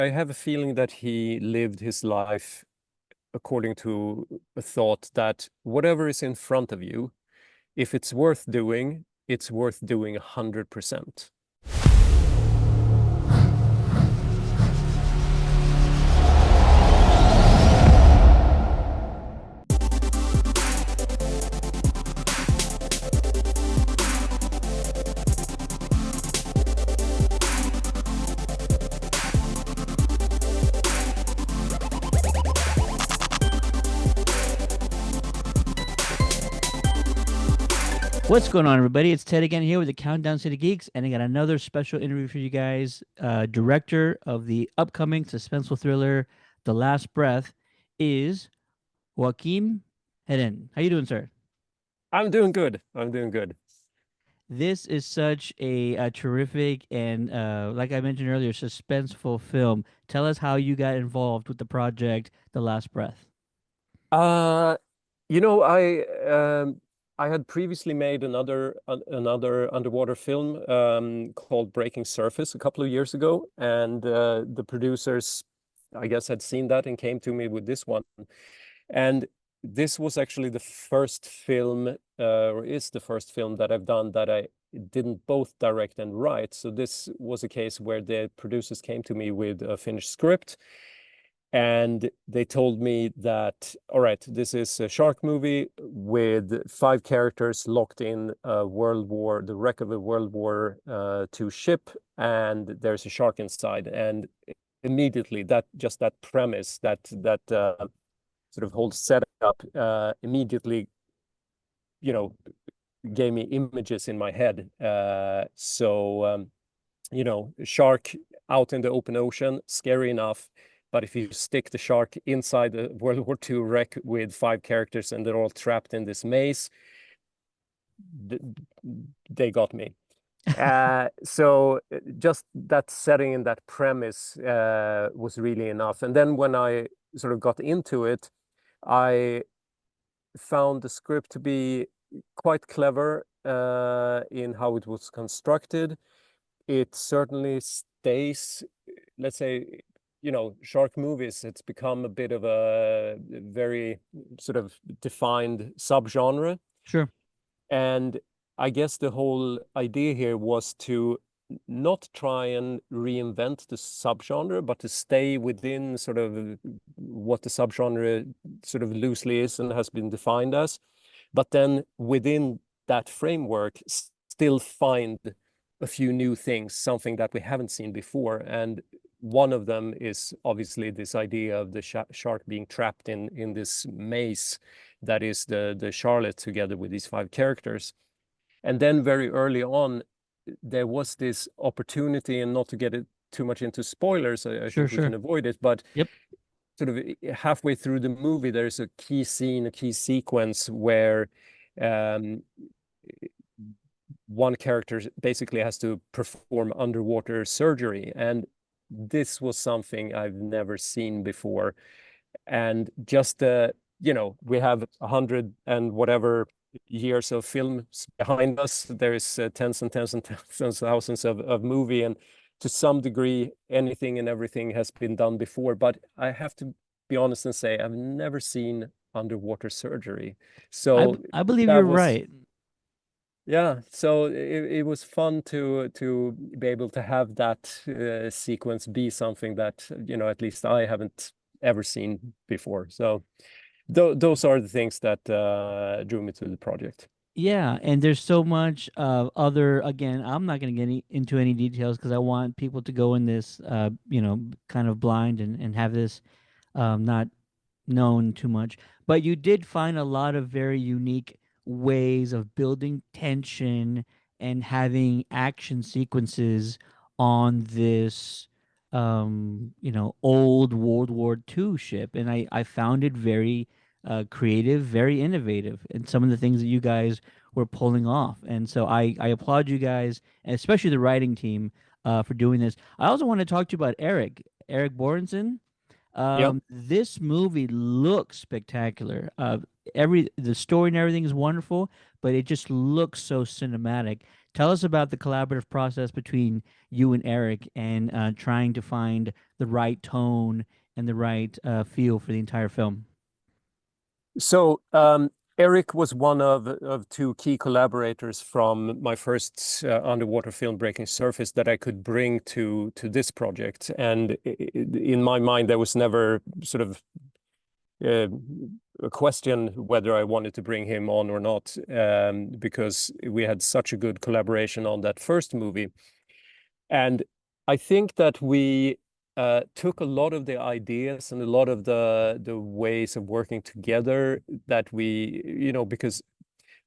I have a feeling that he lived his life according to a thought that whatever is in front of you, if it's worth doing 100%. What's going on, everybody? It's Ted again here with the Countdown City Geeks, and I got another special interview for you guys. Director of the upcoming suspenseful thriller, The Last Breath, is Joachim Heden. How you doing, sir? I'm doing good. I'm doing good. This is such a terrific and, like I mentioned earlier, suspenseful film. Tell us how you got involved with the project, The Last Breath. Uh, you know, I had previously made another underwater film called Breaking Surface a couple of years ago, and the producers, I guess, had seen that and came to me with this one. And this was actually the first film, or is the first film that I've done that I didn't both direct and write. So this was a case where the producers came to me with a finished script, and they told me that, all right, this is a shark movie with 5 characters locked in the wreck of a World War II ship, and there's a shark inside. And immediately, that premise, that sort of whole setup, immediately, you know, gave me images in my head. Shark out in the open ocean, scary enough. But if you stick the shark inside the World War II wreck with 5 characters and they're all trapped in this maze, they got me. So just that setting and that premise was really enough. And then when I sort of got into it, I found the script to be quite clever in how it was constructed. It certainly stays, let's say, shark movies, it's become a bit of a very sort of defined subgenre. Sure. And I guess the whole idea here was to not try and reinvent the subgenre, but to stay within sort of what the subgenre sort of loosely is and has been defined as. But then within that framework, still find a few new things, something that we haven't seen before. And one of them is obviously this idea of the shark being trapped in this maze that is the Charlotte together with these 5 characters. And then very early on, there was this opportunity, and not to get it too much into spoilers, I Sure, think we can sure. avoid it, but Yep. sort of halfway through the movie, there's a key scene, a key sequence where um, one character basically has to perform underwater surgery. And this was something I've never seen before. And just, we have 100 and whatever years of films behind us. There is tens and tens and tens of thousands of movie. And to some degree, anything and everything has been done before. But I have to be honest and say, I've never seen underwater surgery. I So I believe that you're was right. yeah, so it was fun to be able to have that sequence be something that, at least I haven't ever seen before. So those are the things that drew me to the project. Yeah, and there's so much other, again, I'm not going to get into any details because I want people to go in this kind of blind and have this not known too much. But you did find a lot of very unique ways of building tension and having action sequences on this old World War II ship. And I found it very creative, very innovative, and some of the things that you guys were pulling off. And so I applaud you guys, and especially the writing team, for doing this. I also want to talk to you about Eric Borenson. Yeah. This movie looks spectacular. The story and everything is wonderful, but it just looks so cinematic. Tell us about the collaborative process between you and Eric and trying to find the right tone and the right feel for the entire film. So Eric was one of two key collaborators from my first underwater film, Breaking Surface, that I could bring to this project. And in my mind, there was never sort of uh, a question whether I wanted to bring him on or not, because we had such a good collaboration on that first movie. And I think that we took a lot of the ideas and a lot of the ways of working together that we, because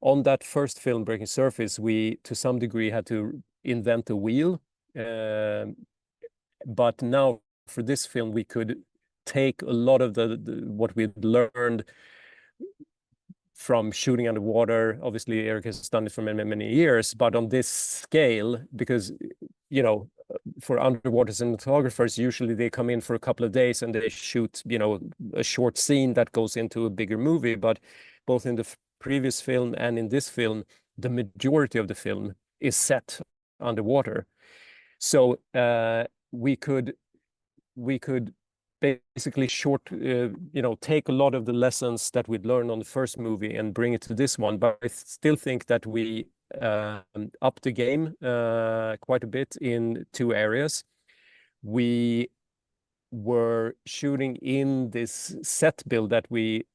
on that first film, Breaking Surface, we to some degree had to invent the wheel. Um, but now for this film, we could take a lot of the what we'd learned from shooting underwater. Obviously, Eric has done it for many, many years, but on this scale, because, for underwater cinematographers, usually they come in for a couple of days and they shoot, a short scene that goes into a bigger movie. But both in the previous film and in this film, the majority of the film is set underwater. So we could basically take a lot of the lessons that we'd learned on the first movie and bring it to this one. But I still think that we upped the game quite a bit in two areas. We were shooting in this set build that we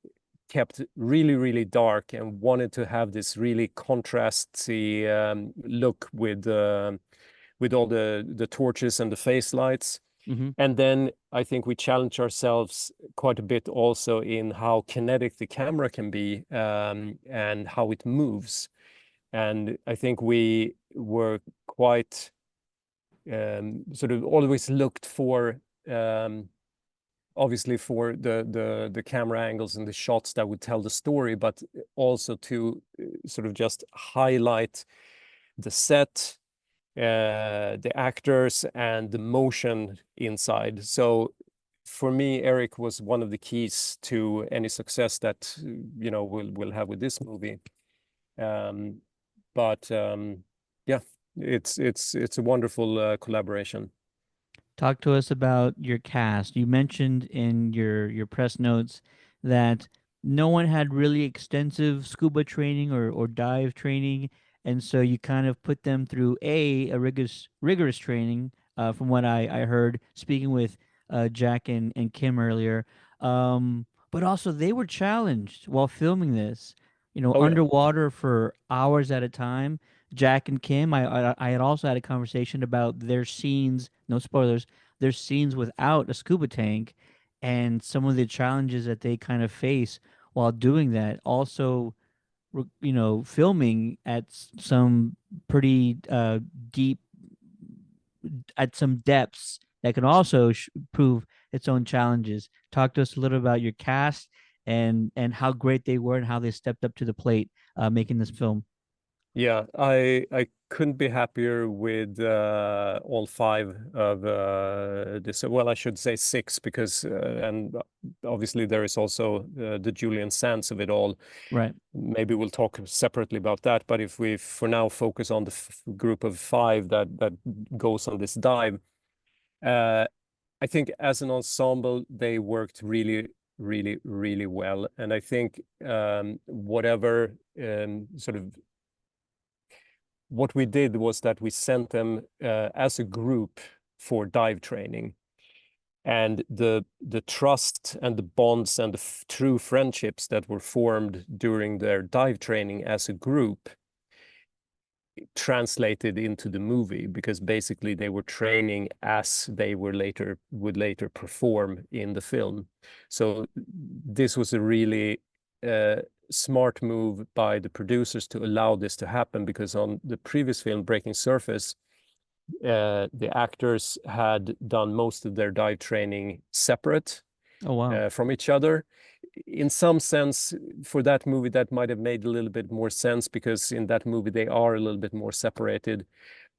kept really, really dark and wanted to have this really contrasty look with all the torches and the face lights. Hmm. And then I think we challenge ourselves quite a bit also in how kinetic the camera can be, and how it moves. And I think we were quite sort of always looked for, obviously for the camera angles and the shots that would tell the story, but also to sort of just highlight the set, the actors, and the motion inside. So for me, Eric was one of the keys to any success that we'll have with this movie. Um, but yeah, it's a wonderful collaboration. Talk to us about your cast. You mentioned in your press notes that no one had really extensive scuba training or dive training, and so you kind of put them through a rigorous training. From what I heard speaking with Jack and Kim earlier, but also they were challenged while filming this. Oh yeah. Underwater for hours at a time. Jack and Kim, I had also had a conversation about their scenes. No spoilers. Their scenes without a scuba tank, and some of the challenges that they kind of face while doing that. Also, filming at some pretty deep, at some depths that can also prove its own challenges. Talk to us a little about your cast and how great they were and how they stepped up to the plate making this film. Yeah, I couldn't be happier with all five of this. Well, I should say six, because and obviously there is also the Julian Sands of it all. Right. Maybe we'll talk separately about that. But if we for now focus on the group of five that goes on this dive, uh, I think as an ensemble they worked really, really, really well. And I think whatever sort of what we did was that we sent them as a group for dive training, and the trust and the bonds and the true friendships that were formed during their dive training as a group translated into the movie, because basically they were training as they would later perform in the film. So this was a really uh, smart move by the producers to allow this to happen, because on the previous film, Breaking Surface, the actors had done most of their dive training separate Oh wow. from each other. In some sense, for that movie, that might have made a little bit more sense, because in that movie they are a little bit more separated.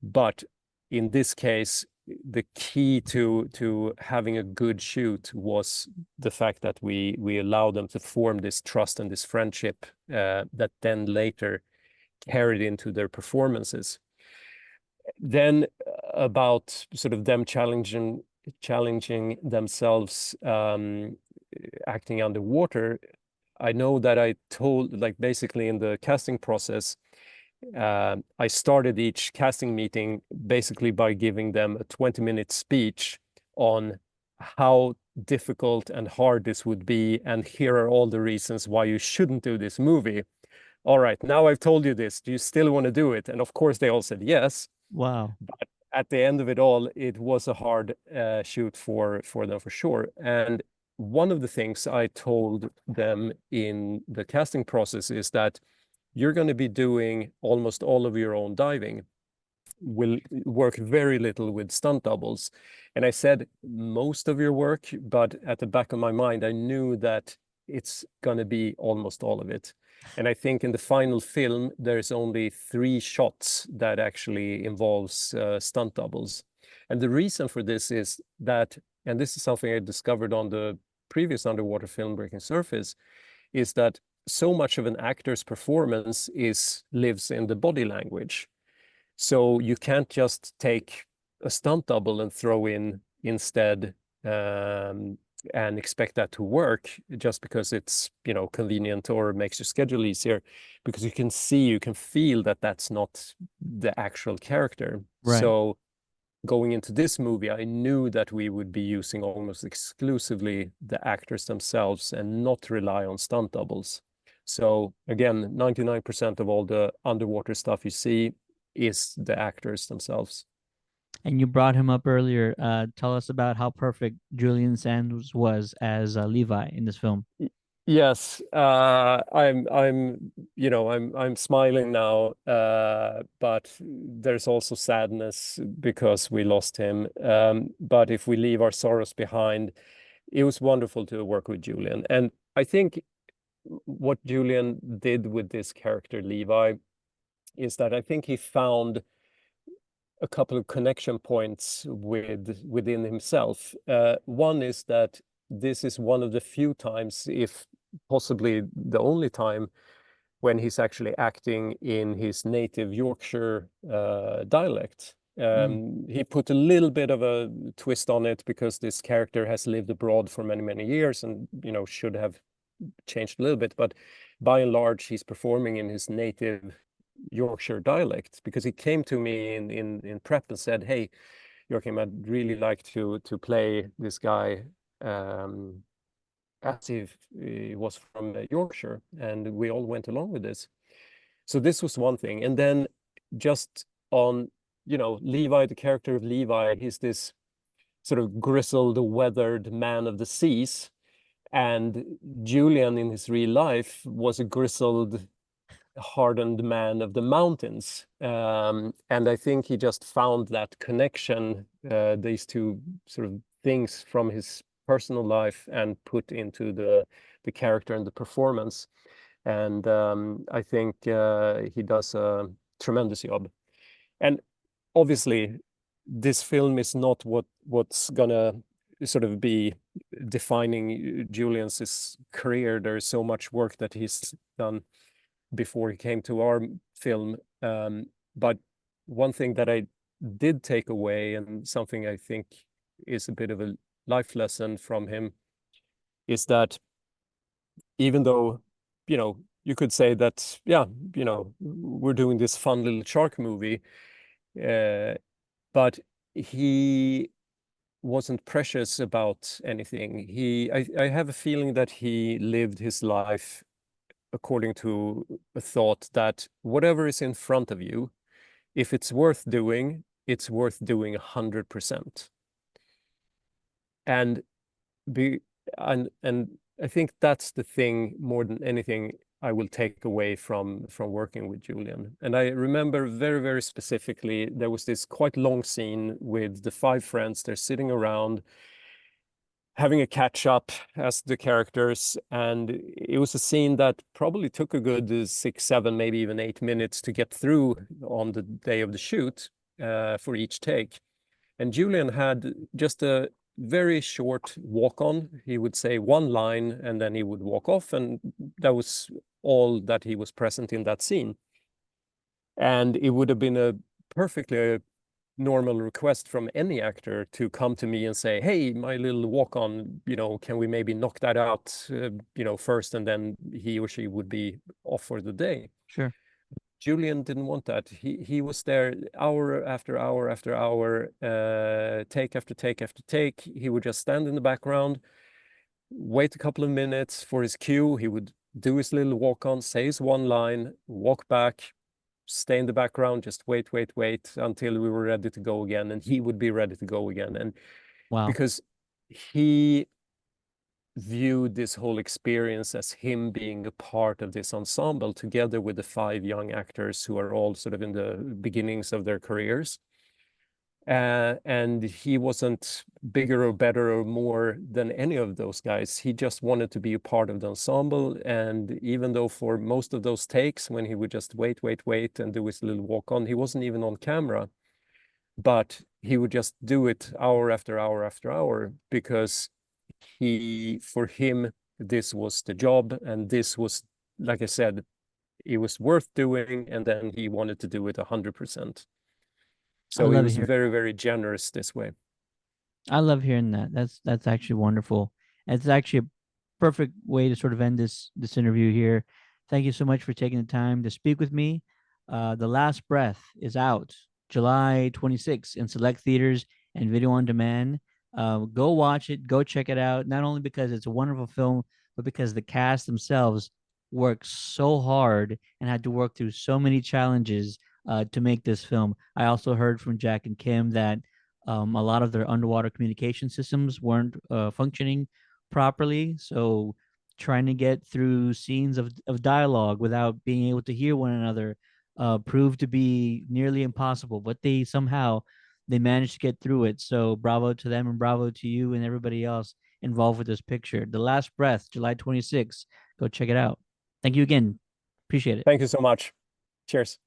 But in this case, the key to having a good shoot was the fact that we allowed them to form this trust and this friendship that then later carried into their performances. Then about sort of them challenging themselves, acting underwater. I know that I told, like, basically in the casting process, I started each casting meeting basically by giving them a 20-minute speech on how difficult and hard this would be, and here are all the reasons why you shouldn't do this movie. All right, now I've told you this. Do you still want to do it? And of course, they all said yes. Wow. But at the end of it all, it was a hard shoot for them for sure. And one of the things I told them in the casting process is that you're going to be doing almost all of your own diving, will work very little with stunt doubles. And I said most of your work, but at the back of my mind, I knew that it's going to be almost all of it. And I think in the final film, there's only 3 shots that actually involves stunt doubles. And the reason for this is that, and this is something I discovered on the previous underwater film, Breaking Surface, is that so much of an actor's performance is lives in the body language. So you can't just take a stunt double and throw in instead, and expect that to work just because it's, convenient or makes your schedule easier, because you can see, you can feel that that's not the actual character. Right. So going into this movie, I knew that we would be using almost exclusively the actors themselves and not rely on stunt doubles. So again, 99% of all the underwater stuff you see is the actors themselves. And you brought him up earlier. Tell us about how perfect Julian Sands was as Levi in this film. Yes, I'm smiling now, but there's also sadness because we lost him. But if we leave our sorrows behind, it was wonderful to work with Julian. And I think what Julian did with this character, Levi, is that I think he found a couple of connection points within himself. One is that this is one of the few times, if possibly the only time, when he's actually acting in his native Yorkshire dialect. Mm. He put a little bit of a twist on it because this character has lived abroad for many, many years and, should have changed a little bit. But by and large, he's performing in his native Yorkshire dialect, because he came to me in prep and said, "Hey, Joachim, I'd really like to play this guy as if he was from Yorkshire," and we all went along with this. So this was one thing, and then just on, Levi, the character of Levi, he's this sort of grizzled, weathered man of the seas, and Julian in his real life was a grizzled, hardened man of the mountains. And I think he just found that connection, these two sort of things from his personal life, and put into the character and the performance. And I think he does a tremendous job. And obviously, this film is not what's gonna sort of be defining Julian's career. There's so much work that he's done before he came to our film. But one thing that I did take away, and something I think is a bit of a life lesson from him, is that even though, you could say that, yeah, we're doing this fun little shark movie, but he wasn't precious about anything. I have a feeling that he lived his life according to a thought that whatever is in front of you, if it's worth doing, it's worth doing 100%. And be and I think that's the thing more than anything I will take away from working with Julian. And I remember very, very specifically, there was this quite long scene with the 5 friends. They're sitting around having a catch up as the characters, and it was a scene that probably took a good 6, 7, maybe even 8 minutes to get through on the day of the shoot, for each take. And Julian had just a very short walk on. He would say one line and then he would walk off, and that was all that he was present in that scene. And it would have been a perfectly normal request from any actor to come to me and say, "Hey, my little walk on, can we maybe knock that out, first, and then he or she would be off for the day." Sure. Julian didn't want that. He was there hour after hour after hour, take after take after take. He would just stand in the background, wait a couple of minutes for his cue. He would do his little walk on, say his one line, walk back, stay in the background, just wait, wait, wait until we were ready to go again, and he would be ready to go again. And Wow. because he viewed this whole experience as him being a part of this ensemble together with the five young actors who are all sort of in the beginnings of their careers. And he wasn't bigger or better or more than any of those guys. He just wanted to be a part of the ensemble. And even though for most of those takes, when he would just wait, wait, wait and do his little walk on, he wasn't even on camera, but he would just do it hour after hour after hour because for him, this was the job. And this was, like I said, it was worth doing. And then he wanted to do it 100%. I So he love was hearing. very, very generous this way. I love hearing that. That's actually wonderful. It's actually a perfect way to sort of end this interview here. Thank you so much for taking the time to speak with me. The Last Breath is out July 26th in select theaters and video on demand. Go watch it. Go check it out. Not only because it's a wonderful film, but because the cast themselves worked so hard and had to work through so many challenges to make this film. I also heard from Jack and Kim that a lot of their underwater communication systems weren't functioning properly. So trying to get through scenes of dialogue without being able to hear one another proved to be nearly impossible. But they managed to get through it. So bravo to them and bravo to you and everybody else involved with this picture. The Last Breath, July 26th. Go check it out. Thank you again. Appreciate it. Thank you so much. Cheers.